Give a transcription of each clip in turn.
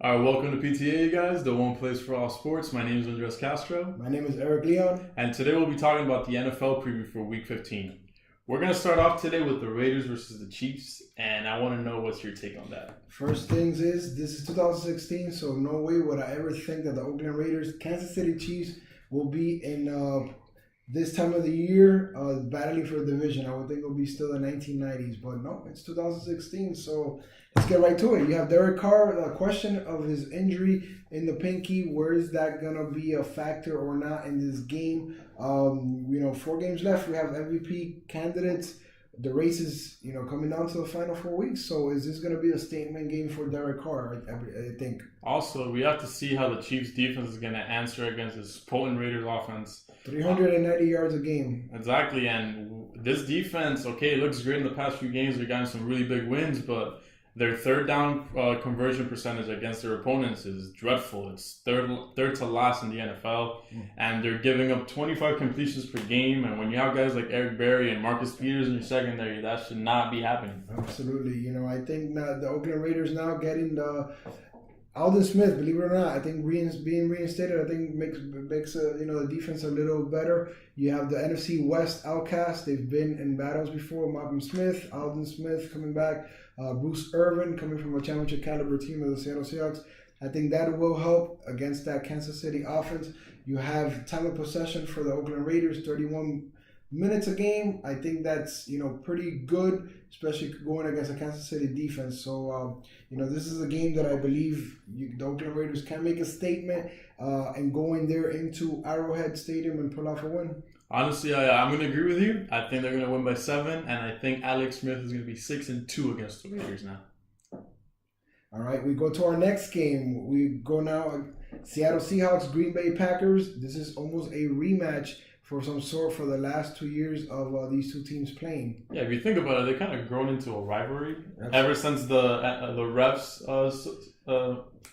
All right, welcome to PTA, you guys, the one place for all sports. My name is Andres Castro, My name is Eric Leon. and today we'll be talking about the NFL preview for Week 15. We're going to start off today with the Raiders versus the Chiefs, and I want to know what's your take on that. First things is, this is 2016, so no way would I ever think that the Oakland Raiders, Kansas City Chiefs will be in this time of the year battling for the division. I would think it'll be still the 1990s, but no, it's 2016, so let's get right to it. You have Derek Carr, the question of his injury in the pinky. Where is that going to be a factor or not in this game? 4 games left. We have MVP candidates. The race is, coming down to the final 4 weeks. So is this going to be a statement game for Derek Carr, I think? Also, we have to see how the Chiefs defense is going to answer against this potent Raiders offense. 390 yards a game. Exactly, and this defense, okay, it looks great in the past few games. They've gotten some really big wins, but their third down conversion percentage against their opponents is dreadful. It's third to last in the NFL, and they're giving up 25 completions per game. And when you have guys like Eric Berry and Marcus Peters in your secondary, that should not be happening. Absolutely. I think now the Oakland Raiders now getting the Alden Smith, believe it or not, I think being reinstated, I think makes the defense a little better. You have the NFC West outcast. They've been in battles before. Malcolm Smith, Alden Smith coming back. Bruce Irvin coming from a championship caliber team of the Seattle Seahawks. I think that will help against that Kansas City offense. You have time of possession for the Oakland Raiders, 31 minutes a game. I think that's pretty good, especially going against a Kansas City defense. So this is a game that I believe the Oakland Raiders can make a statement and go in there into Arrowhead Stadium and pull off a win. Honestly, I'm going to agree with you. I think they're going to win by 7, and I think Alex Smith is going to be 6-2 against the Raiders now. All right, we go to our next game. We go now Seattle Seahawks, Green Bay Packers. This is almost a rematch for some sort for the last 2 years of these two teams playing. Yeah, if you think about it, they kind of grown into a rivalry. Absolutely. Ever since the refs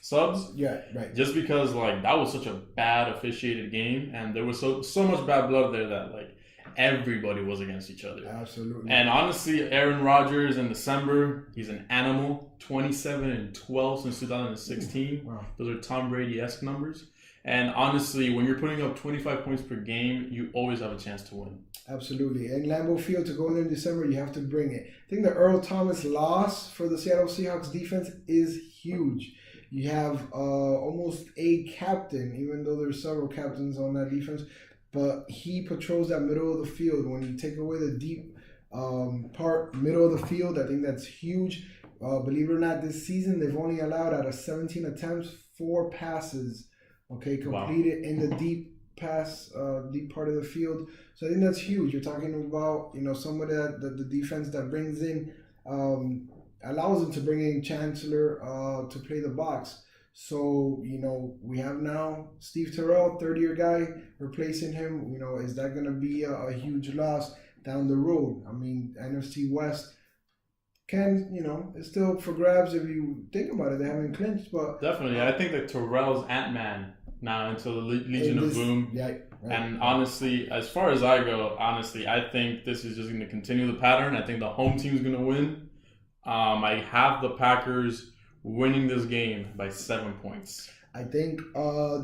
subs. Yeah, right. Just because that was such a bad officiated game, and there was so much bad blood there that everybody was against each other. Absolutely. And honestly, Aaron Rodgers in December, he's an animal. 27-12 since 2016. Wow. Those are Tom Brady-esque numbers. And honestly, when you're putting up 25 points per game, you always have a chance to win. Absolutely. And Lambeau Field, to go there in December, you have to bring it. I think the Earl Thomas loss for the Seattle Seahawks defense is huge. You have almost a captain, even though there's several captains on that defense, but he patrols that middle of the field. When you take away the deep middle of the field, I think that's huge. Believe it or not, this season they've only allowed out of 17 attempts, 4 passes, completed wow. in the deep part of the field. So I think that's huge. You're talking about somebody that the defense that brings in allows them to bring in Chancellor to play the box. So we have now Steve Terrell, 30-year guy, replacing him. Is that going to be a huge loss down the road? I mean, NFC West it's still for grabs if you think about it. They haven't clinched, but definitely, I think that Terrell's Ant-Man now into the Legion of Boom. Yeah, right. And honestly, as far as I go, I think this is just going to continue the pattern. I think the home team is going to win. I have the Packers winning this game by 7 points. I think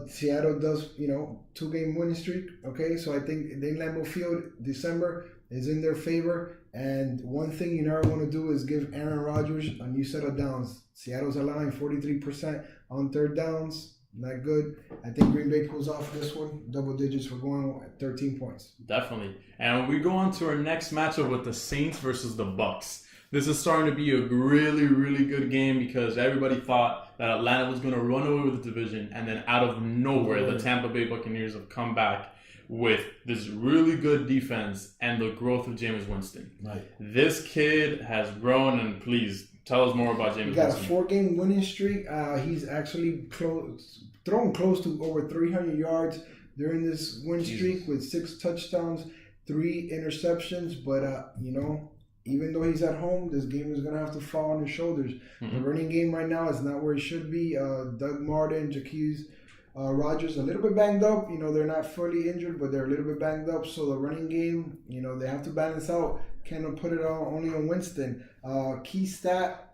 Seattle does, 2-game winning streak. Okay, so I think the Lambeau Field, December, is in their favor. And one thing you never want to do is give Aaron Rodgers a new set of downs. Seattle's allowing 43% on third downs. Not good. I think Green Bay pulls off this one. Double digits. We're going at 13 points. Definitely. And we go on to our next matchup with the Saints versus the Bucs. This is starting to be a really, really good game because everybody thought that Atlanta was going to run away with the division, and then out of nowhere, the Tampa Bay Buccaneers have come back with this really good defense and the growth of Jameis Winston. Right. This kid has grown, and please tell us more about Jameis Winston. He got a 4-game winning streak. He's actually thrown close to over 300 yards during this win streak with 6 touchdowns, 3 interceptions. But, even though he's at home, this game is going to have to fall on his shoulders. Mm-hmm. The running game right now is not where it should be. Doug Martin, Jaquez Rodgers, a little bit banged up. They're not fully injured, but they're a little bit banged up. So the running game, they have to balance out. Cannot put it only on Winston. Key stat,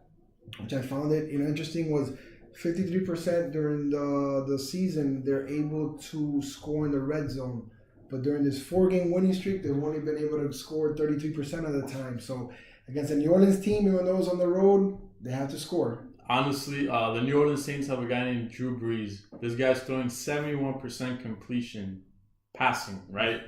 which I found it interesting, was 53% during the season, they're able to score in the red zone. But during this 4-game winning streak, they've only been able to score 33% of the time. So against a New Orleans team, even though it's on the road, they have to score. Honestly, the New Orleans Saints have a guy named Drew Brees. This guy's throwing 71% completion passing, right?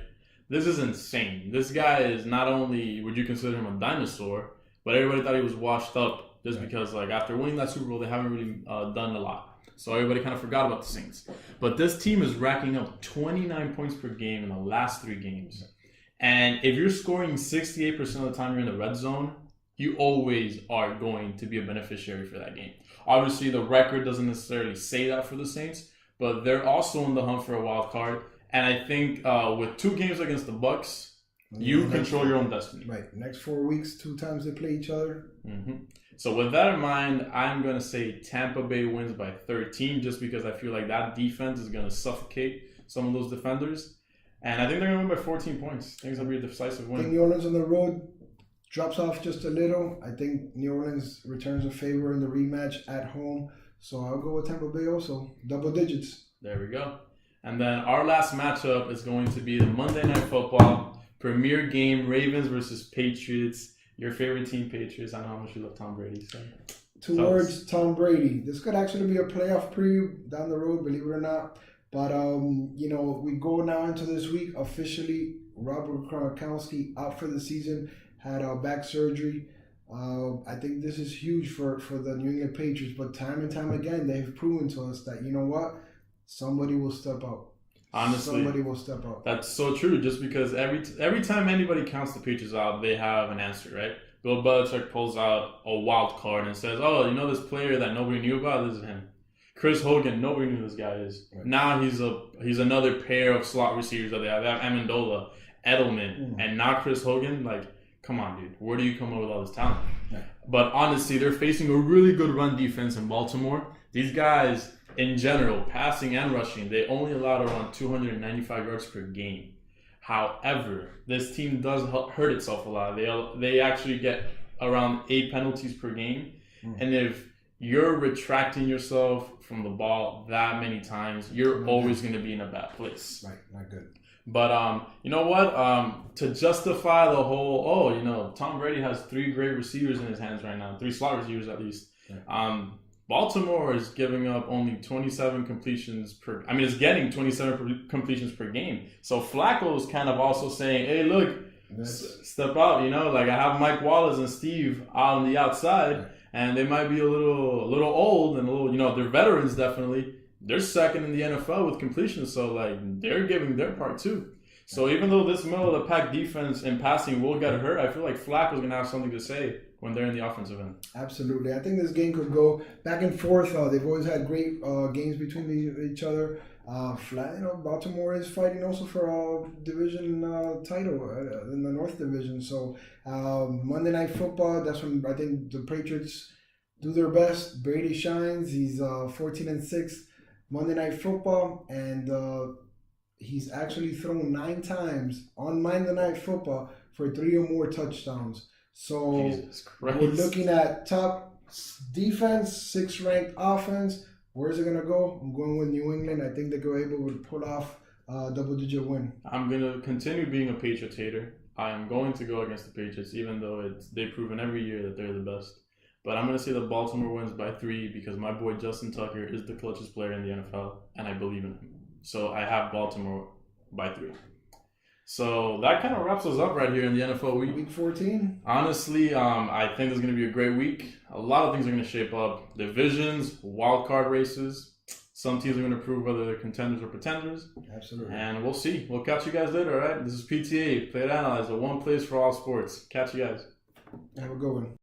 This is insane. This guy is not only, would you consider him a dinosaur, but everybody thought he was washed up just because, like, after winning that Super Bowl, they haven't really done a lot. So everybody kind of forgot about the Saints. But this team is racking up 29 points per game in the last 3 games. And if you're scoring 68% of the time you're in the red zone, you always are going to be a beneficiary for that game. Obviously, the record doesn't necessarily say that for the Saints, but they're also in the hunt for a wild card. And I think with 2 games against the Bucs, you control your own destiny. Right. Next 4 weeks, 2 times they play each other. Mm-hmm. So with that in mind, I'm going to say Tampa Bay wins by 13 just because I feel like that defense is going to suffocate some of those defenders. And I think they're going to win by 14 points. I think it's going to be a decisive win. I think New Orleans on the road drops off just a little. I think New Orleans returns a favor in the rematch at home. So I'll go with Tampa Bay also. Double digits. There we go. And then our last matchup is going to be the Monday Night Football premier game, Ravens versus Patriots. Your favorite team, Patriots. I know how much you love Tom Brady. So. Towards Tom Brady. This could actually be a playoff preview down the road, believe it or not. But, we go now into this week. Officially, Robert Gronkowski out for the season. Had back surgery. I think this is huge for the New England Patriots. But time and time again, they've proven to us that, you know what? Somebody will step out. Honestly, somebody will step out. That's so true. Just because every time anybody counts the Patriots out, they have an answer, right? Bill Belichick pulls out a wild card and says, "Oh, you know this player that nobody knew about? This is him." Chris Hogan, nobody knew who this guy is. Right. Now he's another pair of slot receivers that they have. They have Amendola, Edelman, and now Chris Hogan. Like, come on, dude. Where do you come up with all this talent? Yeah. But honestly, they're facing a really good run defense in Baltimore. These guys, in general, passing and rushing, they only allowed around 295 yards per game. However, this team does hurt itself a lot. They actually get around 8 penalties per game. And if you're retracting yourself from the ball that many times, you're always going to be in a bad place. Right, not good. But you know what? To justify the whole, Tom Brady has 3 great receivers in his hands right now, 3 slot receivers at least. Right. Baltimore is giving up only 27 completions per. I mean, it's getting 27 completions per game. So Flacco's kind of also saying, "Hey, look, step out." Like I have Mike Wallace and Steve out on the outside, and they might be a little old and a little, they're veterans definitely. They're second in the NFL with completions, so like they're giving their part too. So even though this middle of the pack defense and passing will get hurt, I feel like Flacco's gonna have something to say when they're in the offensive end. Absolutely. I think this game could go back and forth. They've always had great games between each other. Baltimore is fighting also for a division title in the North Division. So Monday Night Football, that's when I think the Patriots do their best. Brady shines. He's 14-6 Monday Night Football, and he's actually thrown 9 times on Monday Night Football for 3 or more touchdowns. So we're looking at top defense, 6th ranked offense. Where's it going to go? I'm going with New England. I think they're going to be able to pull off a double-digit win. I'm going to continue being a Patriots hater. I'm going to go against the Patriots, even though they've proven every year that they're the best. But I'm going to say that Baltimore wins by 3 because my boy Justin Tucker is the clutchest player in the NFL, and I believe in him. So I have Baltimore by 3. So that kind of wraps us up right here in the NFL week. Week 14. Honestly, I think this is going to be a great week. A lot of things are going to shape up. Divisions, wild card races. Some teams are going to prove whether they're contenders or pretenders. Absolutely. And we'll see. We'll catch you guys later, all right? This is PTA, Play It Analyze, the one place for all sports. Catch you guys. Have a good one.